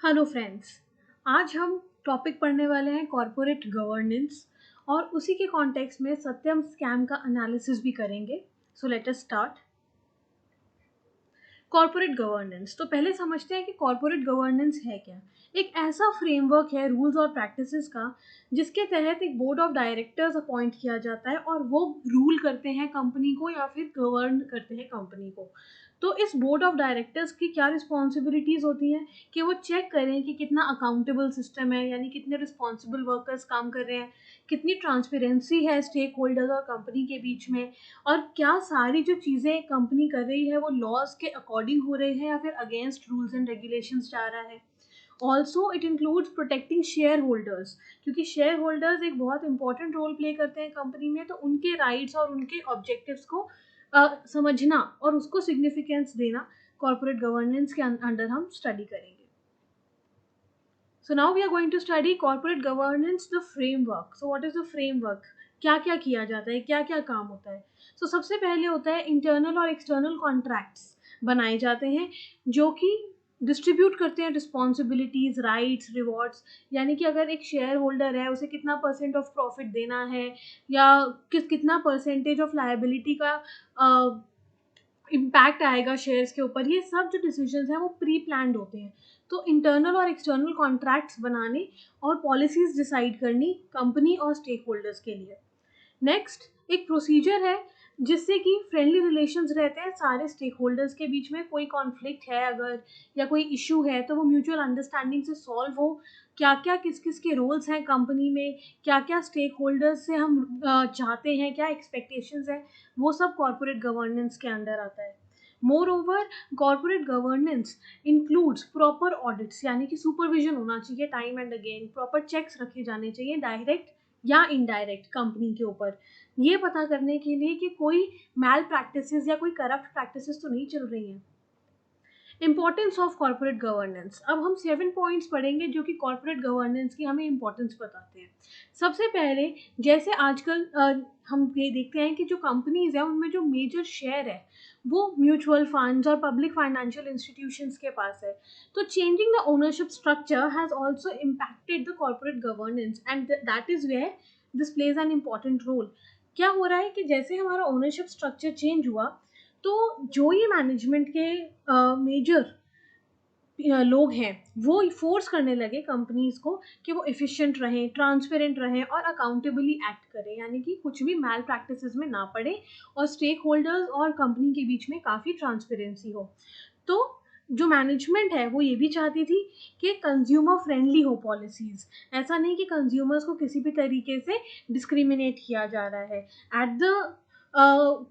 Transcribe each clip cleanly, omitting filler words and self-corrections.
Hello friends. आज हम topic पढ़ने वाले हैं कॉरपोरेट गवर्नेंस और उसी के कॉन्टेक्स्ट में सत्यम स्कैम का एनालिसिस भी करेंगे। सो let us start. Corporate governance, तो पहले समझते हैं कि कॉरपोरेट गवर्नेंस है क्या। एक ऐसा फ्रेमवर्क है रूल्स और प्रैक्टिसेस का जिसके तहत एक बोर्ड ऑफ डायरेक्टर्स अपॉइंट किया जाता है और वो रूल करते हैं कंपनी को या फिर गवर्न करते हैं कंपनी को। तो इस बोर्ड ऑफ डायरेक्टर्स की क्या रिस्पॉन्सिबिलिटीज़ होती हैं कि वो चेक करें कि कितना अकाउंटेबल सिस्टम है, यानी कितने रिस्पॉन्सिबल वर्कर्स काम कर रहे हैं, कितनी ट्रांसपेरेंसी है स्टेक होल्डर्स और कंपनी के बीच में, और क्या सारी जो चीज़ें कंपनी कर रही है वो लॉज के अकॉर्डिंग हो रही है या फिर अगेंस्ट रूल्स एंड रेगुलेशंस जा रहा है। Also it includes protecting share holders, क्योंकि शेयर होल्डर्स एक बहुत इंपॉर्टेंट रोल प्ले करते हैं कंपनी में, तो उनके राइट्स और उनके ऑब्जेक्टिव्स को समझना और उसको सिग्निफिकेंस देना कॉर्पोरेट गवर्नेंस के अंडर हम स्टडी करेंगे। So now we are going to study corporate governance, the framework. So what is the framework? क्या क्या किया जाता है, क्या क्या काम होता है। So सबसे पहले होता है इंटरनल और एक्सटर्नल कॉन्ट्रैक्ट्स बनाए जाते हैं जो कि डिस्ट्रीब्यूट करते हैं रिस्पॉन्सिबिलिटीज़, राइट्स, रिवॉर्ड्स। यानी कि अगर एक शेयर होल्डर है उसे कितना परसेंट ऑफ प्रॉफिट देना है या कितना परसेंटेज ऑफ लायबिलिटी का इम्पैक्ट आएगा शेयर्स के ऊपर, ये सब जो डिसीजंस हैं वो प्री प्लान्ड होते हैं। तो इंटरनल और एक्सटर्नल कॉन्ट्रैक्ट्स बनाने और पॉलिसीज डिसाइड करनी कंपनी और स्टेक होल्डर्स के लिए। नेक्स्ट एक प्रोसीजर है जिससे कि फ्रेंडली रिलेशंस रहते हैं सारे स्टेक होल्डर्स के बीच में। कोई कॉन्फ्लिक्ट है अगर या कोई इशू है तो वो म्यूचुअल अंडरस्टैंडिंग से सॉल्व हो। क्या क्या किस किस के रोल्स हैं कंपनी में, क्या क्या स्टेक होल्डर्स से हम चाहते हैं, क्या एक्सपेक्टेशंस हैं, वो सब कॉर्पोरेट गवर्नेंस के अंडर आता है। Moreover corporate governance includes proper audits, यानी कि सुपरविजन होना चाहिए time and again, proper checks रखे जाने चाहिए डायरेक्ट या इनडायरेक्ट कंपनी के ऊपर, ये पता करने के लिए कि कोई मैल प्रैक्टिसेस या कोई करप्ट प्रैक्टिसेस तो नहीं चल रही हैं। इम्पॉर्टेंस ऑफ कॉर्पोरेट गवर्नेंस, अब हम 7 पॉइंट्स पढ़ेंगे जो कि कॉर्पोरेट गवर्नेंस की हमें इम्पोर्टेंस बताते हैं। सबसे पहले जैसे आजकल हम ये देखते हैं कि जो कंपनीज हैं उनमें जो मेजर शेयर है वो म्यूचुअल फंड्स और पब्लिक फाइनेंशियल इंस्टीट्यूशंस के पास है। तो changing the ownership structure has also impacted the corporate governance and that is where this plays an important role. क्या हो रहा है कि जैसे हमारा ओनरशिप स्ट्रक्चर चेंज हुआ तो जो ये मैनेजमेंट के मेजर लोग हैं वो फोर्स करने लगे कंपनीज को कि वो एफिशिएंट रहें, ट्रांसपेरेंट रहें और अकाउंटेबली एक्ट करें, यानी कि कुछ भी मैल प्रैक्टिसेस में ना पड़े और स्टेक होल्डर्स और कंपनी के बीच में काफ़ी ट्रांसपेरेंसी हो। तो जो मैनेजमेंट है वो ये भी चाहती थी कि कंज्यूमर फ्रेंडली हो पॉलिसीज़, ऐसा नहीं कि कंज्यूमर्स को किसी भी तरीके से डिस्क्रिमिनेट किया जा रहा है at the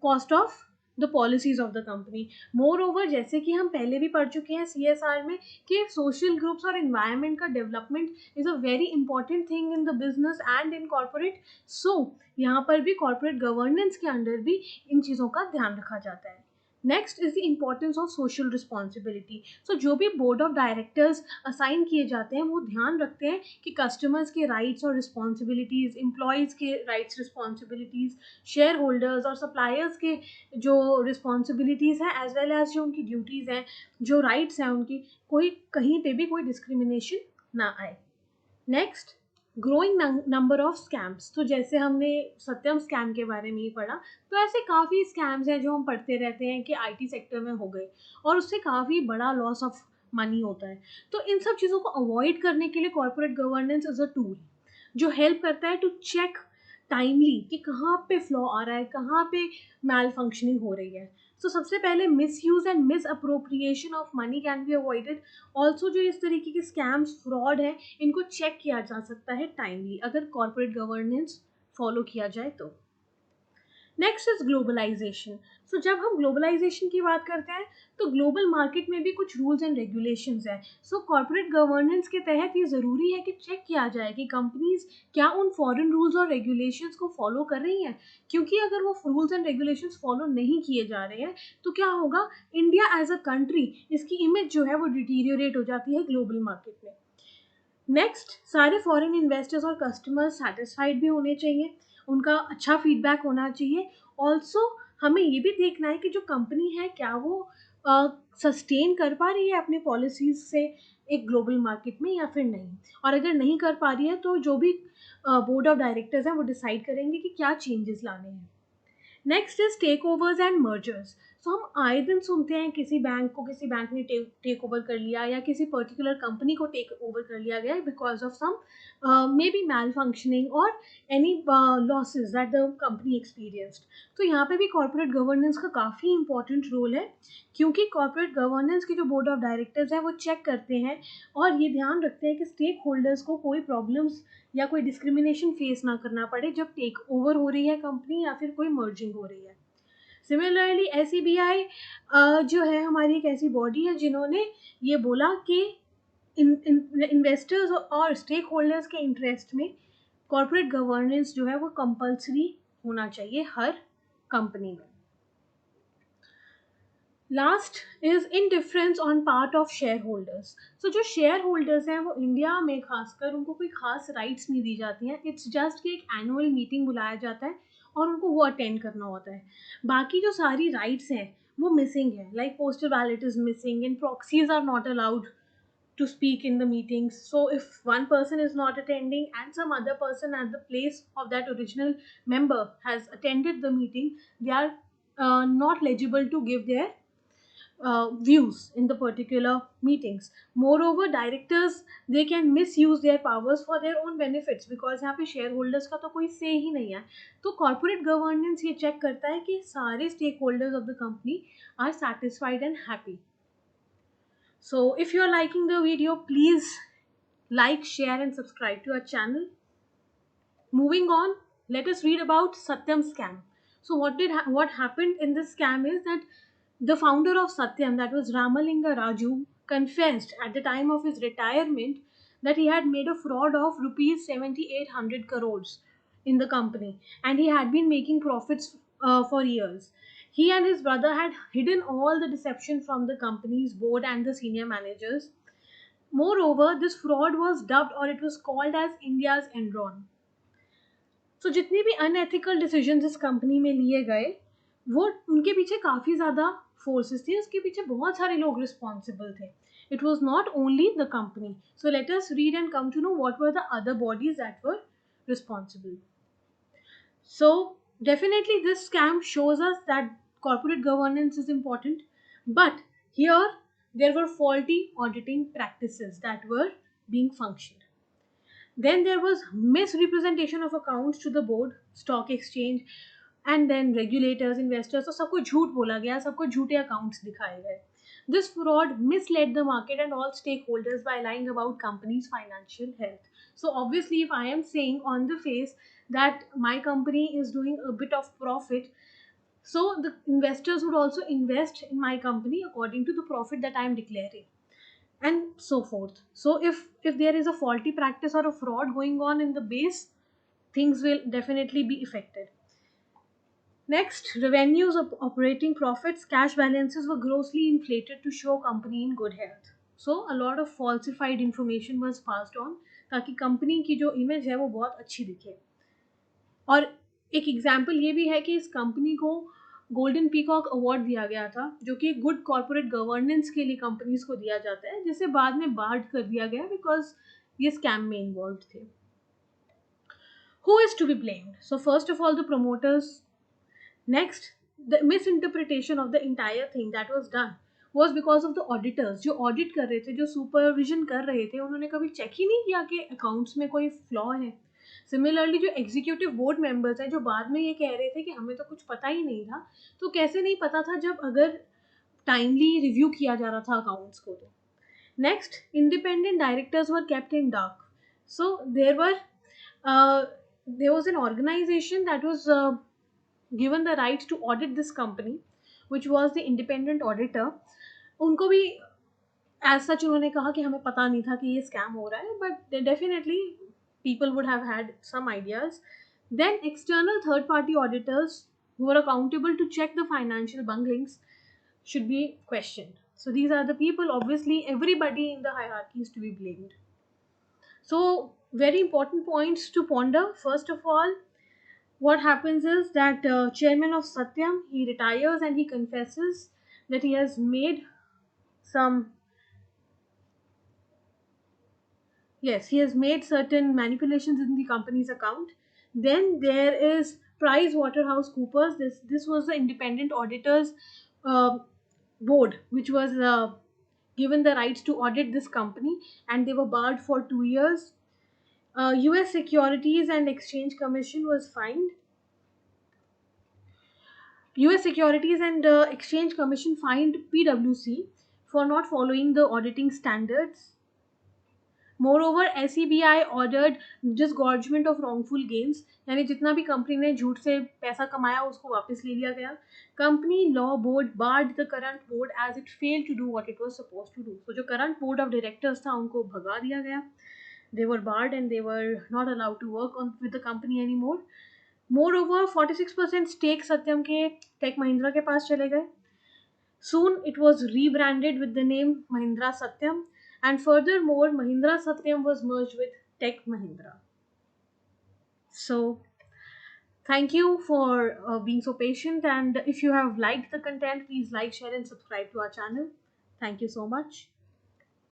cost of the policies of the company. More over जैसे कि हम पहले भी पढ़ चुके हैं CSR में कि सोशल ग्रुप्स और इन्वायरमेंट का development is a very important thing in the business and in corporate. So यहाँ पर भी कॉर्पोरेट गवर्नेंस के अंडर भी इन चीज़ों का ध्यान रखा जाता है। Next is the importance of social responsibility. So जो भी बोर्ड ऑफ डायरेक्टर्स असाइन किए जाते हैं वो ध्यान रखते हैं कि कस्टमर्स के राइट्स और रिस्पॉन्सिबिलिटीज़, एम्प्लॉयज़ के राइट्स रिस्पॉन्सिबिलिटीज़, शेयर होल्डर्स और सप्लायर्स के जो रिस्पॉन्सिबिलिटीज़ हैं एज वेल एज जो उनकी ड्यूटीज़ हैं, जो राइट्स हैं उनकी, कोई कहीं पे भी कोई डिस्क्रिमिनेशन ना आए। Next growing number of scams, तो जैसे हमने सत्यम स्कैम के बारे में ही पढ़ा, तो ऐसे काफ़ी स्कैम्स हैं जो हम पढ़ते रहते हैं कि IT सेक्टर में हो गए और उससे काफ़ी बड़ा लॉस ऑफ मनी होता है। तो इन सब चीज़ों को अवॉइड करने के लिए corporate governance is a tool जो हेल्प करता है टू चेक टाइमली कि कहाँ पे फ्लॉ आ रहा है, कहाँ पे मैल फंक्शनिंग हो रही है। सो सबसे पहले miss use and miss appropriation of money can be avoided. Also जो इस तरीके के स्कैम्स, फ्रॉड है, इनको चेक किया जा सकता है टाइमली अगर कॉर्पोरेट गवर्नेंस फॉलो किया जाए तो। Next is globalisation. सो जब हम ग्लोबलाइजेशन की बात करते हैं तो ग्लोबल मार्केट में भी कुछ रूल्स एंड रेगुलेशंस हैं। सो कॉर्पोरेट गवर्नेंस के तहत ये ज़रूरी है कि चेक किया जाए कि कंपनीज क्या उन फॉरेन रूल्स और रेगुलेशंस को फॉलो कर रही हैं, क्योंकि अगर वो रूल्स एंड रेगुलेशंस फॉलो नहीं किए जा रहे हैं तो क्या होगा, इंडिया एज अ कंट्री, इसकी इमेज जो है वो डिटीरियोरेट हो जाती है ग्लोबल मार्केट में। नेक्स्ट सारे फॉरेन इन्वेस्टर्स और कस्टमर्स सेटिस्फाइड भी होने चाहिए, उनका अच्छा फीडबैक होना चाहिए। ऑल्सो हमें ये भी देखना है कि जो कंपनी है क्या वो सस्टेन कर पा रही है अपनी पॉलिसीज से, एक ग्लोबल मार्केट में या फिर नहीं, और अगर नहीं कर पा रही है तो जो भी बोर्ड ऑफ डायरेक्टर्स हैं वो डिसाइड करेंगे कि क्या चेंजेस लाने हैं। Next is takeovers and mergers. So हम आए दिन सुनते हैं किसी बैंक को किसी बैंक ने टेक ओवर कर लिया, या किसी पर्टिकुलर कंपनी को टेक ओवर कर लिया गया because of some maybe malfunctioning और any losses that the company experienced. तो यहाँ पे भी कॉर्पोरेट गवर्नेंस का काफ़ी इंपॉर्टेंट रोल है, क्योंकि कॉर्पोरेट गवर्नेंस के जो बोर्ड ऑफ डायरेक्टर्स हैं वो चेक करते हैं और ये ध्यान रखते हैं कि स्टेक होल्डर्स को कोई प्रॉब्लम्स या कोई डिस्क्रिमिनेशन फेस ना करना पड़े जब टेक ओवर हो रही है कंपनी या फिर कोई मर्जिंग हो रही है। सिमिलरली एसईबीआई जो है हमारी एक ऐसी बॉडी है जिन्होंने ये बोला कि इन्वेस्टर्स और स्टेक होल्डर्स के इंटरेस्ट में कॉर्पोरेट गवर्नेंस जो है वो कंपल्सरी होना चाहिए हर कंपनी में। Last is indifference on part of shareholders. So जो शेयर होल्डर्स हैं वो इंडिया में खासकर उनको कोई खास राइट्स नहीं दी जाती हैं। इट्स जस्ट कि एक एनुअल मीटिंग बुलाया जाता है और उनको वो अटेंड करना होता है। बाकी जो सारी राइट्स हैं वो मिसिंग है, like postal ballot is missing and proxies are not allowed to speak in the meetings. So if one person is not attending and some other person at the place of that original member has attended the meeting, they are not legible to give their views in the particular meetings. Moreover, directors they can misuse their powers for their own benefits because यहाँ पे shareholders का तो कोई say ही नहीं है। तो corporate governance ये check करता है कि सारे stakeholders of the company are satisfied and happy. So if you are liking the video, please like, share and subscribe to our channel. Moving on, let us read about Satyam scam. So what happened in this scam is that the founder of Satyam, that was Ramalinga Raju, confessed at the time of his retirement that he had made a fraud of rupees 7,800 crores in the company, and he had been making profits for years. He and his brother had hidden all the deception from the company's board and the senior managers. Moreover, this fraud was dubbed or it was called as India's Enron. So जितनी भी unethical decision इस company में लिए गए वो उनके पीछे काफ़ी ज़्यादा फोर्सेस थे, उसके पीछे बहुत सारे लोग रिस्पॉन्सिबल थे. It was not only the company. So let us read and come to know what were the other bodies that were responsible. So definitely this scam shows us that corporate governance is important, but here there were faulty auditing practices that were being functioned. Then there was misrepresentation of accounts to the board, stock exchange, and then regulators, investors. तो सबको झूठ बोला गया, सबको झूठे accounts दिखाए गए. This fraud misled the market and all stakeholders by lying about company's financial health. So obviously, if I am saying on the face that my company is doing a bit of profit, so the investors would also invest in my company according to the profit that I am declaring, and so forth. So if there is a faulty practice or a fraud going on in the base, things will definitely be affected. Next, revenues of operating profits, cash balances were grossly inflated to show company in good health. So a lot of falsified information was passed on ताकि company की जो image है वो बहुत अच्छी दिखे. और एक एग्जाम्पल ये भी है कि इस कंपनी को गोल्डन पीकॉक अवार्ड दिया गया था, जो कि गुड कॉर्पोरेट गवर्नेंस के लिए कंपनीज को दिया जाता है, जिसे बाद में बार्ड कर दिया गया बिकॉज ये स्कैम में इन्वॉल्व थे. Who is to be blamed? So first of all, the promoters. Next, the misinterpretation of the entire thing that was done was because of the auditors. जो ऑडिट कर रहे थे, जो सुपरविजन कर रहे थे, उन्होंने कभी चेक ही नहीं किया कि अकाउंट्स में कोई फ्लॉ है. सिमिलरली जो एग्जीक्यूटिव बोर्ड मेंबर्स हैं जो बाद में ये कह रहे थे कि हमें तो कुछ पता ही नहीं था, तो कैसे नहीं पता था जब अगर टाइमली रिव्यू किया जा रहा था अकाउंट्स को. तो next, independent directors were kept in dark. So there was an organization that was given the right to audit this company, which was the independent auditor. उनको भी एज सच उन्होंने कहा कि हमें पता नहीं था कि ये स्कैम हो रहा है, but definitely people would have had some ideas. Then external third party auditors who are accountable to check the financial bunglings should be questioned. So these are the people, obviously everybody in the hierarchy is to be blamed. So very important points to ponder. First of all, what happens is that chairman of Satyam, he retires and he confesses that he has made some Yes, he has made certain manipulations in the company's account. Then there is Price Waterhouse Coopers. This was the independent auditors uh, board, which was given the rights to audit this company, and they were barred for 2 years. U.S. Securities and Exchange Commission was fined. U.S. Securities and Exchange Commission fined PwC for not following the auditing standards. Moreover, SEBI ordered disgorgement of wrongful gains, यानी जितना भी company ने झूठ से पैसा कमाया उसको वापस ले लिया गया. Company Law Board barred the current board as it failed to do what it was supposed to do. So जो current board of directors था उनको भगा दिया गया. They were barred and they were not allowed to work on with the company anymore. Moreover, 46% stake सत्यम के take Mahindra के पास चले गए. Soon it was rebranded with the name Mahindra Satyam, and furthermore, Mahindra Satyam was merged with Tech Mahindra. So, thank you for being so patient. And if you have liked the content, please like, share, and subscribe to our channel. Thank you so much.